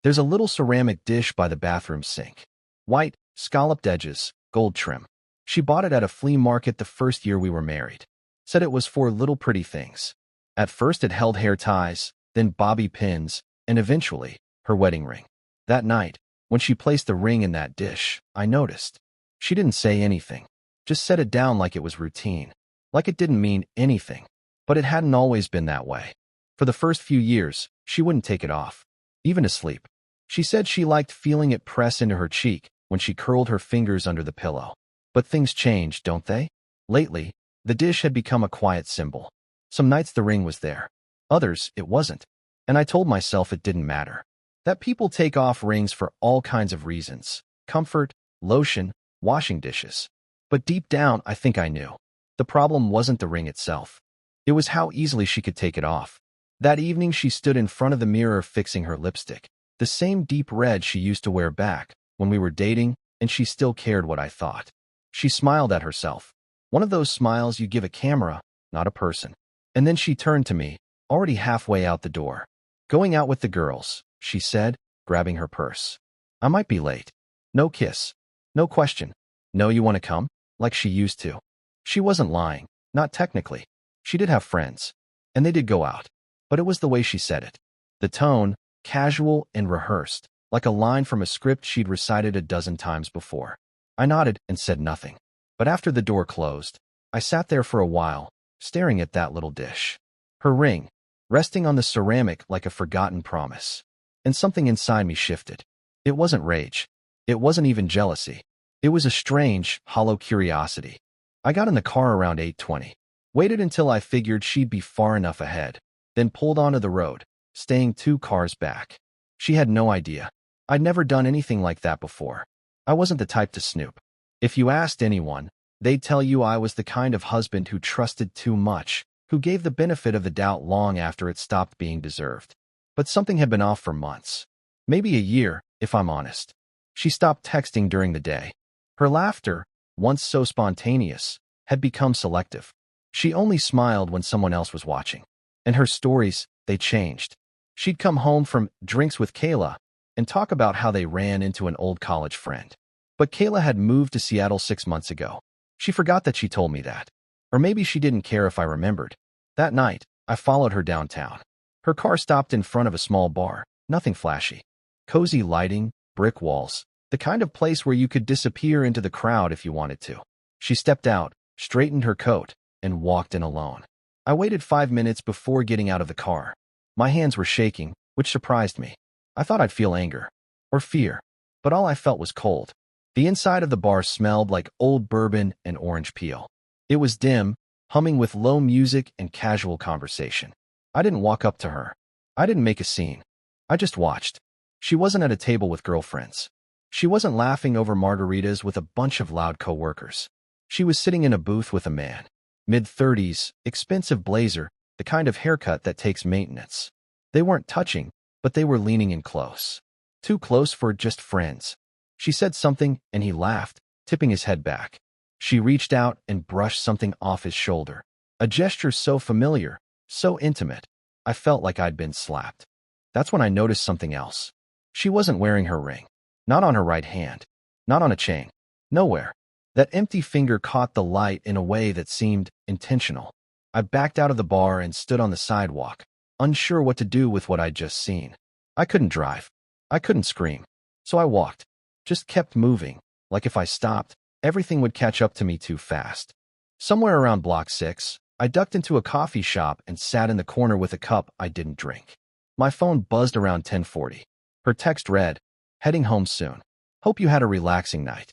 There's a little ceramic dish by the bathroom sink. White, scalloped edges, gold trim. She bought it at a flea market the first year we were married. Said it was for little pretty things. At first it held hair ties, then bobby pins, and eventually, her wedding ring. That night, when she placed the ring in that dish, I noticed. She didn't say anything. Just set it down like it was routine. Like it didn't mean anything. But it hadn't always been that way. For the first few years, she wouldn't take it off. Even to sleep. She said she liked feeling it press into her cheek when she curled her fingers under the pillow. But things change, don't they? Lately, the dish had become a quiet symbol. Some nights the ring was there. Others, it wasn't. And I told myself it didn't matter. That people take off rings for all kinds of reasons. Comfort, lotion, washing dishes. But deep down, I think I knew. The problem wasn't the ring itself. It was how easily she could take it off. That evening she stood in front of the mirror fixing her lipstick. The same deep red she used to wear back when we were dating, and she still cared what I thought. She smiled at herself. One of those smiles you give a camera, not a person. And then she turned to me, already halfway out the door. Going out with the girls, she said, grabbing her purse. I might be late. No kiss. No question. No, you want to come? Like she used to. She wasn't lying. Not technically. She did have friends. And they did go out. But it was the way she said it. The tone, casual and rehearsed, like a line from a script she'd recited a dozen times before. I nodded and said nothing. But after the door closed, I sat there for a while, staring at that little dish. Her ring, resting on the ceramic like a forgotten promise. And something inside me shifted. It wasn't rage. It wasn't even jealousy. It was a strange, hollow curiosity. I got in the car around 8:20. Waited until I figured she'd be far enough ahead, then pulled onto the road, staying 2 cars back. She had no idea. I'd never done anything like that before. I wasn't the type to snoop. If you asked anyone, they'd tell you I was the kind of husband who trusted too much, who gave the benefit of the doubt long after it stopped being deserved. But something had been off for months. Maybe a year, if I'm honest. She stopped texting during the day. Her laughter, once so spontaneous, had become selective. She only smiled when someone else was watching. And her stories, they changed. She'd come home from drinks with Kayla and talk about how they ran into an old college friend. But Kayla had moved to Seattle 6 months ago. She forgot that she told me that. Or maybe she didn't care if I remembered. That night, I followed her downtown. Her car stopped in front of a small bar, nothing flashy. Cozy lighting, brick walls, the kind of place where you could disappear into the crowd if you wanted to. She stepped out, straightened her coat, and walked in alone. I waited 5 minutes before getting out of the car. My hands were shaking, which surprised me. I thought I'd feel anger or fear, but all I felt was cold. The inside of the bar smelled like old bourbon and orange peel. It was dim, humming with low music and casual conversation. I didn't walk up to her. I didn't make a scene. I just watched. She wasn't at a table with girlfriends. She wasn't laughing over margaritas with a bunch of loud coworkers. She was sitting in a booth with a man. Mid-30s, expensive blazer, the kind of haircut that takes maintenance. They weren't touching, but they were leaning in close. Too close for just friends. She said something, and he laughed, tipping his head back. She reached out and brushed something off his shoulder. A gesture so familiar, so intimate. I felt like I'd been slapped. That's when I noticed something else. She wasn't wearing her ring. Not on her right hand. Not on a chain. Nowhere. That empty finger caught the light in a way that seemed intentional. I backed out of the bar and stood on the sidewalk, unsure what to do with what I'd just seen. I couldn't drive. I couldn't scream. So I walked. Just kept moving, like if I stopped, everything would catch up to me too fast. Somewhere around Block 6, I ducked into a coffee shop and sat in the corner with a cup I didn't drink. My phone buzzed around 10:40. Her text read, "Heading home soon. Hope you had a relaxing night."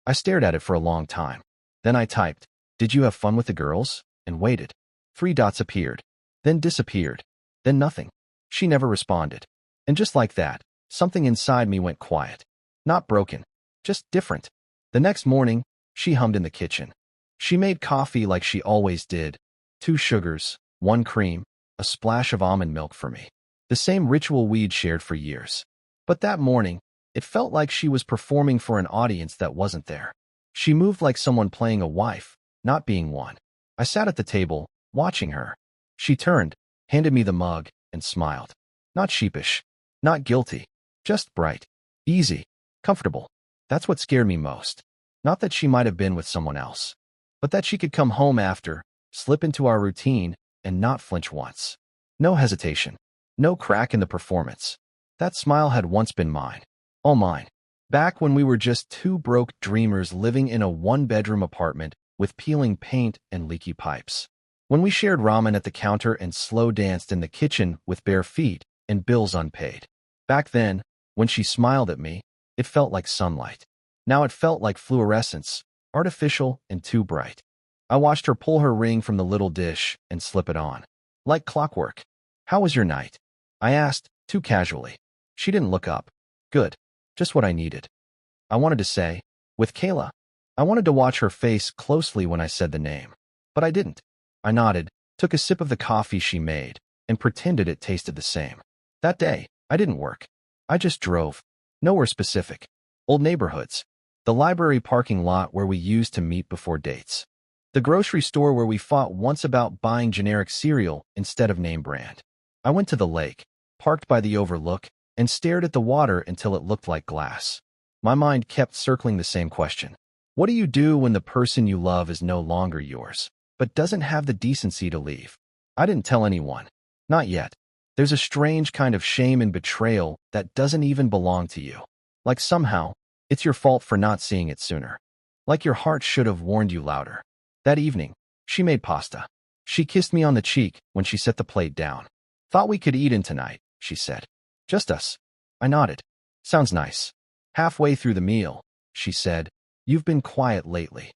I stared at it for a long time. Then I typed, "Did you have fun with the girls?" and waited. 3 dots appeared, then disappeared, then nothing. She never responded. And just like that, something inside me went quiet. Not broken, just different. The next morning, she hummed in the kitchen. She made coffee like she always did. 2 sugars, 1 cream, a splash of almond milk for me. The same ritual we'd shared for years. But that morning, it felt like she was performing for an audience that wasn't there. She moved like someone playing a wife, not being one. I sat at the table, watching her. She turned, handed me the mug, and smiled. Not sheepish, not guilty, Just bright, easy, comfortable. That's what scared me most. Not that she might have been with someone else, but that she could come home after, slip into our routine, and not flinch once. No hesitation. No crack in the performance. That smile had once been mine. All mine. Back when we were just two broke dreamers living in a one-bedroom apartment with peeling paint and leaky pipes. When we shared ramen at the counter and slow danced in the kitchen with bare feet and bills unpaid. Back then, when she smiled at me, it felt like sunlight. Now it felt like fluorescence, artificial and too bright. I watched her pull her ring from the little dish and slip it on. Like clockwork. "How was your night?" I asked, too casually. She didn't look up. Good. Just what I needed. I wanted to say, "With Kayla." I wanted to watch her face closely when I said the name. But I didn't. I nodded, took a sip of the coffee she made, and pretended it tasted the same. That day, I didn't work. I just drove. Nowhere specific. Old neighborhoods. The library parking lot where we used to meet before dates. The grocery store where we fought once about buying generic cereal instead of name brand. I went to the lake, parked by the overlook, and stared at the water until it looked like glass. My mind kept circling the same question. What do you do when the person you love is no longer yours, but doesn't have the decency to leave? I didn't tell anyone. Not yet. There's a strange kind of shame and betrayal that doesn't even belong to you. Like somehow, it's your fault for not seeing it sooner. Like your heart should have warned you louder. That evening, she made pasta. She kissed me on the cheek when she set the plate down. "Thought we could eat in tonight," she said. "Just us." I nodded. "Sounds nice." Halfway through the meal, she said, "You've been quiet lately."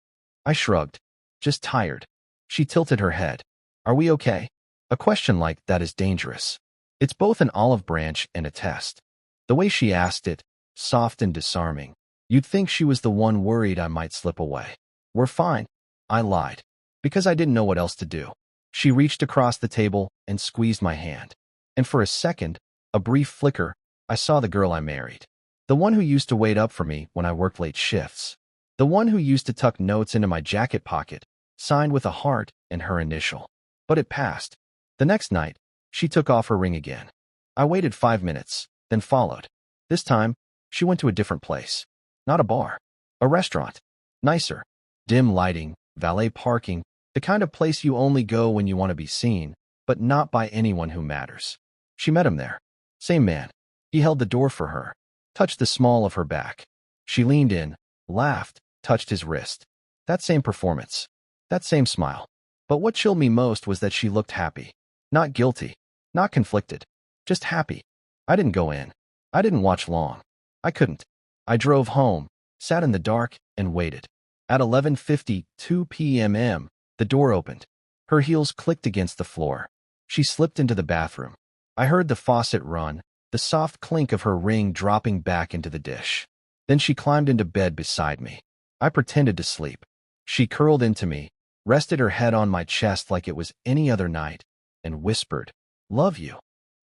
I shrugged. "Just tired." She tilted her head. "Are we okay?" A question like that is dangerous. It's both an olive branch and a test. The way she asked it, soft and disarming, you'd think she was the one worried I might slip away. "We're fine." I lied, because I didn't know what else to do. She reached across the table and squeezed my hand. And for a second, a brief flicker, I saw the girl I married. The one who used to wait up for me when I worked late shifts. The one who used to tuck notes into my jacket pocket, signed with a heart and her initial. But it passed. The next night, she took off her ring again. I waited 5 minutes, then followed. This time, she went to a different place. Not a bar. A restaurant. Nicer. Dim lighting, valet parking, the kind of place you only go when you want to be seen, but not by anyone who matters. She met him there. Same man. He held the door for her, touched the small of her back. She leaned in, laughed, touched his wrist. That same performance. That same smile. But what chilled me most was that she looked happy. Not guilty. Not conflicted. Just happy. I didn't go in. I didn't watch long. I couldn't. I drove home, sat in the dark, and waited. At 11:52 p.m., the door opened. Her heels clicked against the floor. She slipped into the bathroom. I heard the faucet run, the soft clink of her ring dropping back into the dish. Then she climbed into bed beside me. I pretended to sleep. She curled into me, rested her head on my chest like it was any other night, and whispered, "Love you."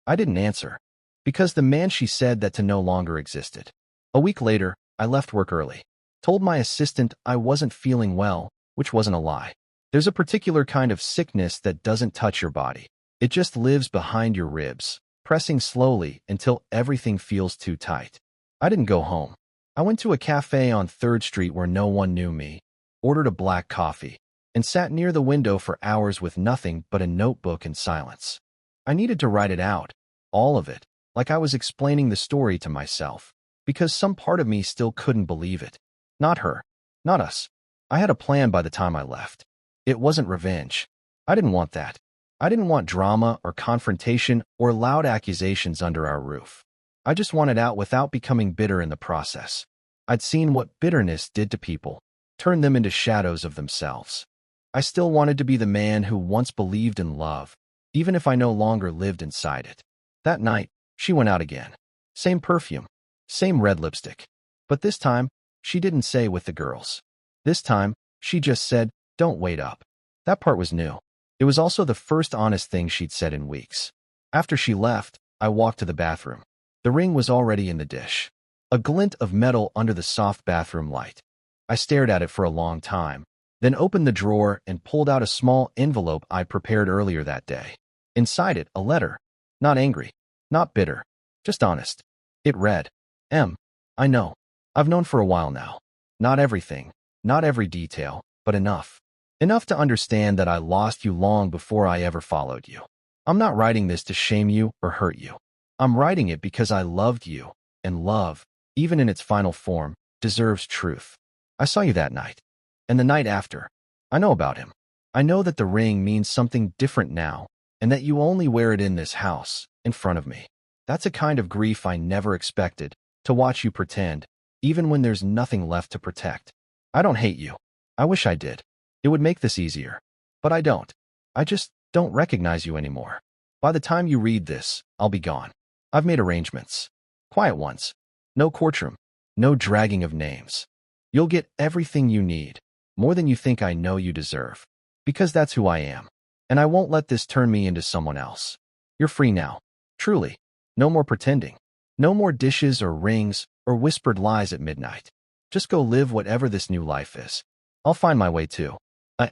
I didn't answer, because the man she said that to no longer existed. A week later, I left work early. Told my assistant I wasn't feeling well, which wasn't a lie. There's a particular kind of sickness that doesn't touch your body. It just lives behind your ribs, pressing slowly until everything feels too tight. I didn't go home. I went to a cafe on 3rd Street where no one knew me, ordered a black coffee, and sat near the window for hours with nothing but a notebook and silence. I needed to write it out, all of it, like I was explaining the story to myself, because some part of me still couldn't believe it. Not her. Not us. I had a plan by the time I left. It wasn't revenge. I didn't want that. I didn't want drama or confrontation or loud accusations under our roof. I just wanted out without becoming bitter in the process. I'd seen what bitterness did to people, turned them into shadows of themselves. I still wanted to be the man who once believed in love, even if I no longer lived inside it. That night, she went out again. Same perfume, same red lipstick. But this time, she didn't say with the girls. This time, she just said, "Don't wait up." That part was new. It was also the first honest thing she'd said in weeks. After she left, I walked to the bathroom. The ring was already in the dish. A glint of metal under the soft bathroom light. I stared at it for a long time, then opened the drawer and pulled out a small envelope I'd prepared earlier that day. Inside it, a letter. Not angry. Not bitter. Just honest. It read, I know. I've known for a while now. Not everything, not every detail, but enough. Enough to understand that I lost you long before I ever followed you. I'm not writing this to shame you or hurt you. I'm writing it because I loved you, and love, even in its final form, deserves truth. I saw you that night, and the night after. I know about him. I know that the ring means something different now, and that you only wear it in this house, in front of me. That's a kind of grief I never expected, to watch you pretend, even when there's nothing left to protect. I don't hate you. I wish I did. It would make this easier. But I don't. I just don't recognize you anymore. By the time you read this, I'll be gone. I've made arrangements. Quiet ones. No courtroom. No dragging of names. You'll get everything you need, more than you think I know you deserve. Because that's who I am. And I won't let this turn me into someone else. You're free now. Truly. No more pretending. No more dishes or rings or whispered lies at midnight. Just go live whatever this new life is. I'll find my way too.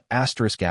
Asterisk.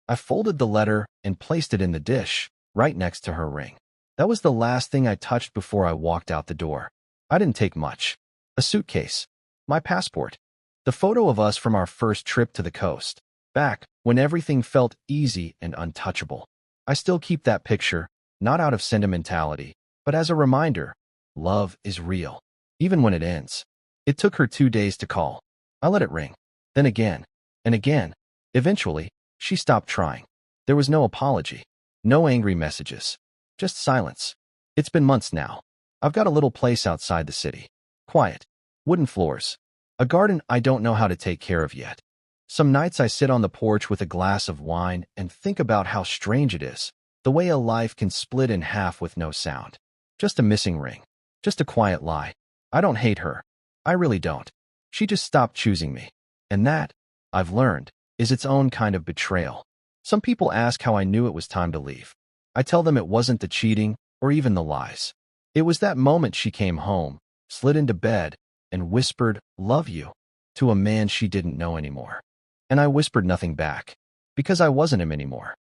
I folded the letter and placed it in the dish, right next to her ring. That was the last thing I touched before I walked out the door. I didn't take much. A suitcase. My passport. The photo of us from our first trip to the coast. Back when everything felt easy and untouchable. I still keep that picture, not out of sentimentality, but as a reminder. Love is real. Even when it ends. It took her 2 days to call. I let it ring. Then again. And again. Eventually, she stopped trying. There was no apology. No angry messages. Just silence. It's been months now. I've got a little place outside the city. Quiet. Wooden floors. A garden I don't know how to take care of yet. Some nights I sit on the porch with a glass of wine and think about how strange it is, the way a life can split in half with no sound. Just a missing ring. Just a quiet lie. I don't hate her. I really don't. She just stopped choosing me. And that, I've learned, is its own kind of betrayal. Some people ask how I knew it was time to leave. I tell them it wasn't the cheating or even the lies. It was that moment she came home, slid into bed, and whispered, "Love you," to a man she didn't know anymore. And I whispered nothing back, because I wasn't him anymore.